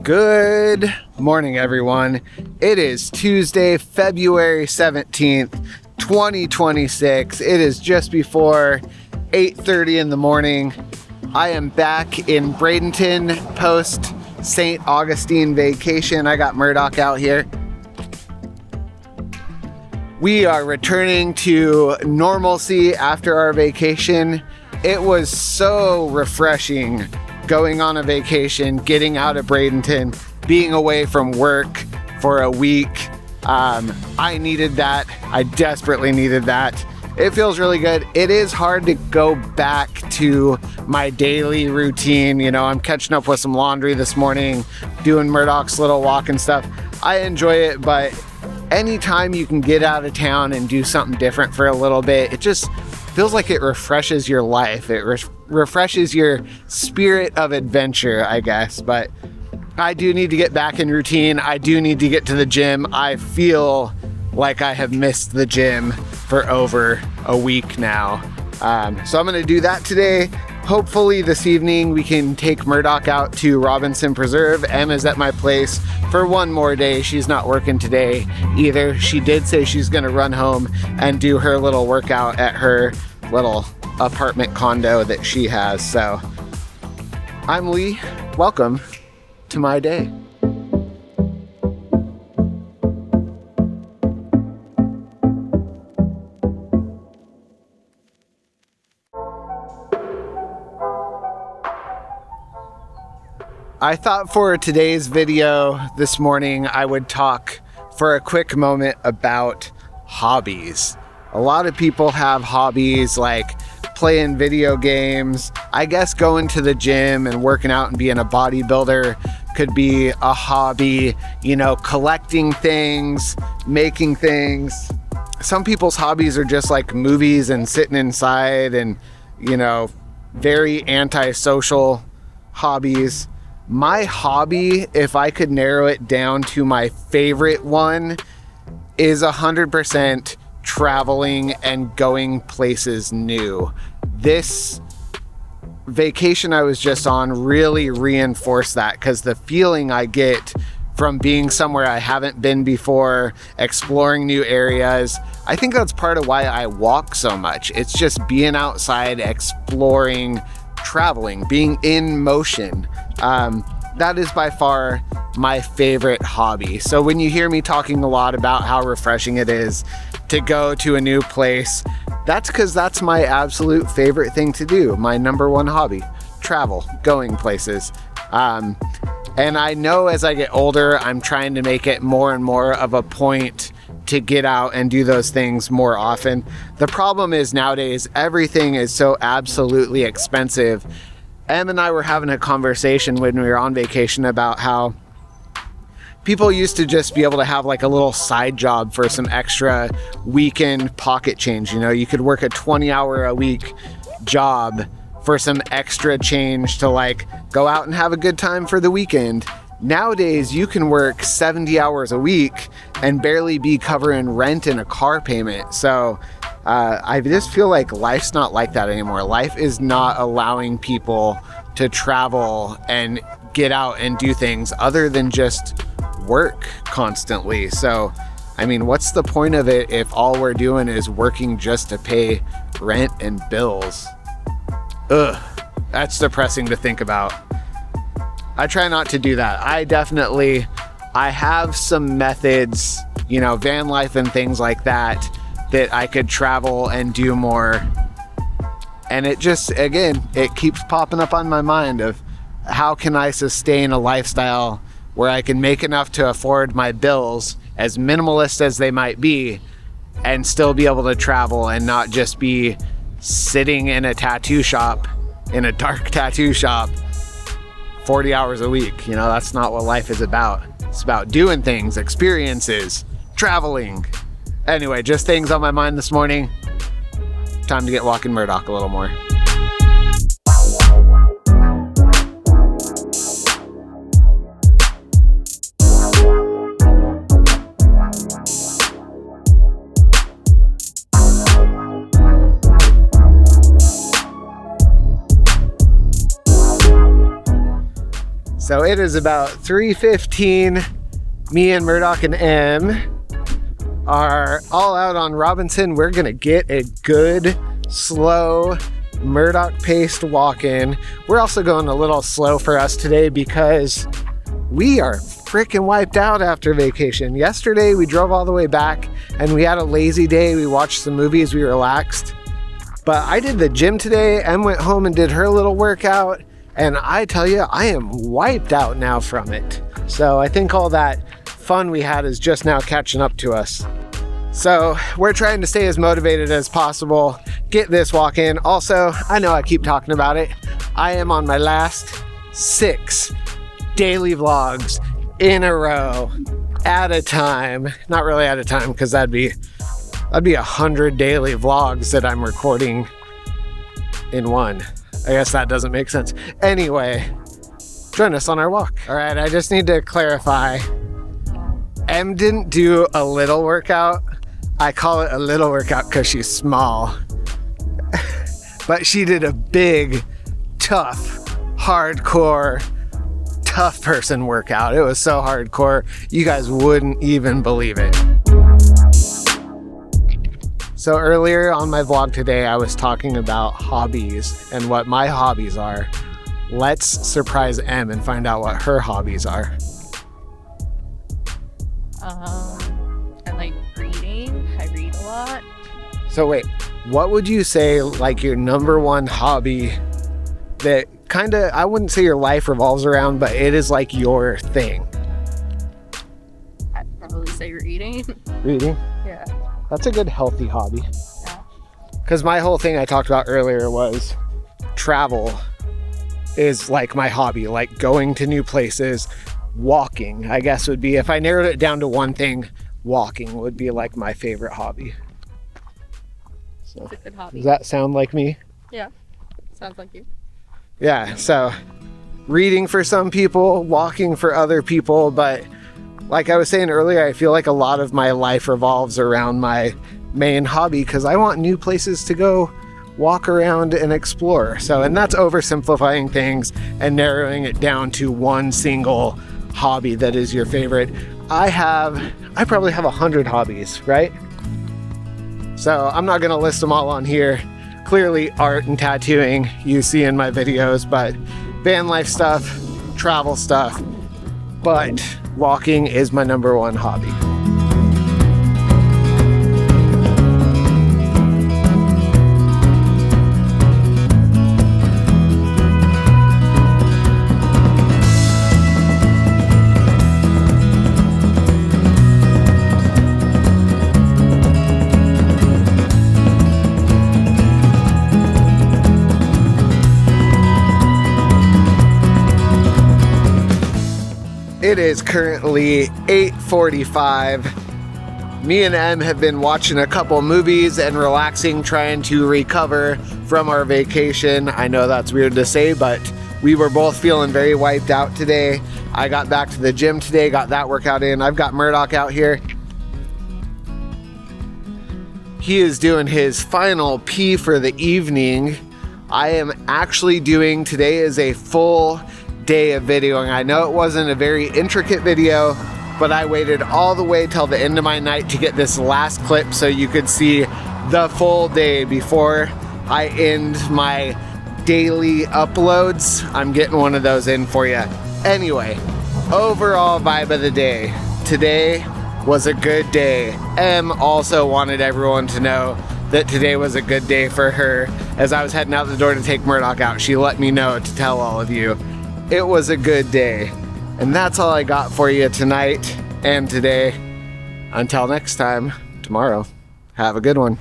Good morning, everyone. It is Tuesday, February 17th, 2026. It is just before 8:30 in the morning. I am back in Bradenton post St. Augustine vacation. I got Murdoch out here. We are returning to normalcy after our vacation. It was so refreshing going on a vacation, getting out of Bradenton, being away from work for a week. I needed that. I desperately needed that. It feels really good. It is hard to go back to my daily routine. You know, I'm catching up with some laundry this morning, doing Murdoch's little walk and stuff. I enjoy it, but anytime you can get out of town and do something different for a little bit, it just feels like it refreshes your life. It refreshes your spirit of adventure, I guess. But I do need to get back in routine. I do need to get to the gym. I feel like I have missed the gym for over a week now. So I'm going to do that today. Hopefully this evening we can take Murdoch out to Robinson Preserve. Emma's at my place for one more day. She's not working today either. She did say she's going to run home and do her little workout at her little apartment condo that she has. So I'm Lee. Welcome to my day. I thought for today's video this morning, I would talk for a quick moment about hobbies. A lot of people have hobbies like playing video games. I guess going to the gym and working out and being a bodybuilder could be a hobby. You know, collecting things, making things. Some people's hobbies are just like movies and sitting inside and, you know, very antisocial hobbies. My hobby, if I could narrow it down to my favorite one, is 100% traveling and going places new. This vacation I was just on really reinforced that, because the feeling I get from being somewhere I haven't been before, exploring new areas, I think that's part of why I walk so much. It's just being outside, exploring, traveling, being in motion. That is by far my favorite hobby. So when you hear me talking a lot about how refreshing it is to go to a new place, that's because that's my absolute favorite thing to do. My number one hobby, travel, going places. And I know as I get older, I'm trying to make it more and more of a point to get out and do those things more often. The problem is nowadays, everything is so absolutely expensive. Em and I were having a conversation when we were on vacation about how people used to just be able to have like a little side job for some extra weekend pocket change. You know, you could work a 20-hour-a-week job for some extra change to like go out and have a good time for the weekend. Nowadays, you can work 70 hours a week and barely be covering rent and a car payment. So I just feel like life's not like that anymore. Life is not allowing people to travel and get out and do things other than just work constantly. So, I mean, what's the point of it if all we're doing is working just to pay rent and bills? Ugh, that's depressing to think about. I try not to do that. I have some methods, you know, van life and things like that I could travel and do more. And it just, again, it keeps popping up on my mind of how can I sustain a lifestyle where I can make enough to afford my bills, as minimalist as they might be, and still be able to travel and not just be sitting in a tattoo shop, in a dark tattoo shop, 40 hours a week. You know, that's not what life is about. It's about doing things, experiences, traveling. Anyway, just things on my mind this morning. Time to get walking Murdoch a little more. So it is about 3:15. Me and Murdoch and M are all out on Robinson. We're gonna get a good, slow, Murdoch-paced walk-in. We're also going a little slow for us today because we are freaking wiped out after vacation. Yesterday we drove all the way back and we had a lazy day. We watched some movies, we relaxed. But I did the gym today. Em went home and did her little workout, and I tell you, I am wiped out now from it. So I think all that fun we had is just now catching up to us. So we're trying to stay as motivated as possible, get this walk in. Also, I know I keep talking about it. I am on my last 6 daily vlogs in a row at a time. Not really at a time, because that'd be 100 daily vlogs that I'm recording in one. I guess that doesn't make sense. Anyway, join us on our walk. All right, I just need to clarify. Em didn't do a little workout. I call it a little workout because she's small. But she did a big, tough, hardcore, tough person workout. It was so hardcore, you guys wouldn't even believe it. So earlier on my vlog today, I was talking about hobbies and what my hobbies are. Let's surprise Em and find out what her hobbies are. I like reading. I read a lot. So wait, what would you say like your number one hobby that kind of, I wouldn't say your life revolves around, but it is like your thing? I'd probably say reading. Reading? Yeah. That's a good healthy hobby. Yeah. Because my whole thing I talked about earlier was travel is like my hobby, like going to new places. Walking, I guess, would be, if I narrowed it down to one thing, walking would be like my favorite hobby. So, it's a good hobby. does that sound like me? Yeah. Sounds like you. Yeah, so reading for some people, walking for other people, but like I was saying earlier, I feel like a lot of my life revolves around my main hobby because I want new places to go walk around and explore. So, and that's oversimplifying things and narrowing it down to one single hobby that is your favorite. I probably have 100 hobbies, right? So I'm not gonna list them all on here. Clearly art and tattooing you see in my videos, but van life stuff, travel stuff, but walking is my number one hobby. It is currently 8:45. Me and Em have been watching a couple movies and relaxing, trying to recover from our vacation. I know that's weird to say, but we were both feeling very wiped out today. I got back to the gym today, got that workout in. I've got Murdoch out here. He is doing his final pee for the evening. I am actually doing, today is a full day of videoing. I know it wasn't a very intricate video, but I waited all the way till the end of my night to get this last clip so you could see the full day before I end my daily uploads. I'm getting one of those in for you. Anyway, overall vibe of the day. Today was a good day. Em also wanted everyone to know that today was a good day for her. As I was heading out the door to take Murdoch out, she let me know to tell all of you. It was a good day. And that's all I got for you tonight and today. Until next time, tomorrow, have a good one.